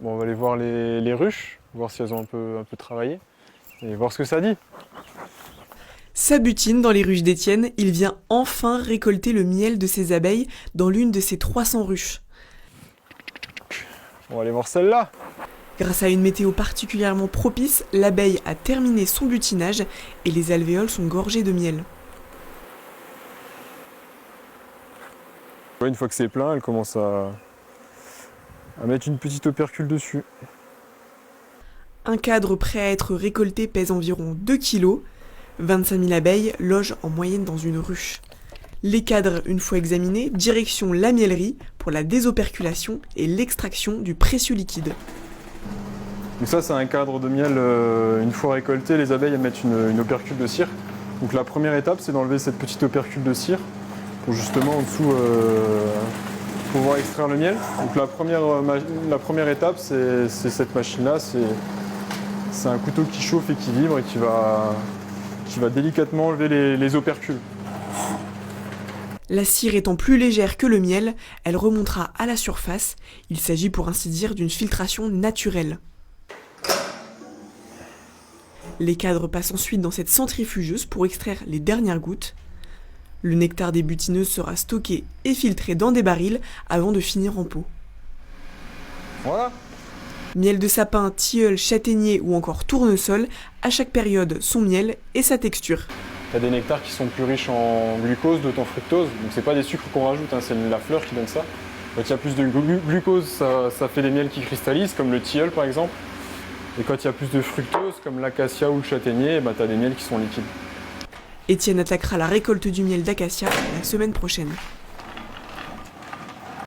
Bon, on va aller voir les ruches, voir si elles ont un peu travaillé et voir ce que ça dit. Ça butine dans les ruches d'Étienne, il vient enfin récolter le miel de ses abeilles dans l'une de ses 300 ruches. On va aller voir celle-là. Grâce à une météo particulièrement propice, l'abeille a terminé son butinage et les alvéoles sont gorgées de miel. Une fois que c'est plein, elle commence à mettre une petite opercule dessus. Un cadre prêt à être récolté pèse environ 2 kg. 25 000 abeilles logent en moyenne dans une ruche. Les cadres, une fois examinés, direction la miellerie pour la désoperculation et l'extraction du précieux liquide. Donc ça, c'est un cadre de miel. Une fois récolté, les abeilles elles mettent une opercule de cire. Donc la première étape, c'est d'enlever cette petite opercule de cire pour justement en dessous pouvoir extraire le miel. Donc la première étape, c'est cette machine-là. C'est un couteau qui chauffe et qui vibre et qui va délicatement enlever les opercules. La cire étant plus légère que le miel, elle remontera à la surface. Il s'agit pour ainsi dire d'une filtration naturelle. Les cadres passent ensuite dans cette centrifugeuse pour extraire les dernières gouttes. Le nectar des butineuses sera stocké et filtré dans des barils avant de finir en pot. Voilà. Miel de sapin, tilleul, châtaignier ou encore tournesol, à chaque période son miel et sa texture. Tu as des nectars qui sont plus riches en glucose, d'autres en fructose. Donc c'est pas des sucres qu'on rajoute, c'est la fleur qui donne ça. Quand il y a plus de glucose, ça fait des miels qui cristallisent, comme le tilleul par exemple. Et quand il y a plus de fructose, comme l'acacia ou le châtaignier, tu as des miels qui sont liquides. Étienne attaquera la récolte du miel d'acacia la semaine prochaine.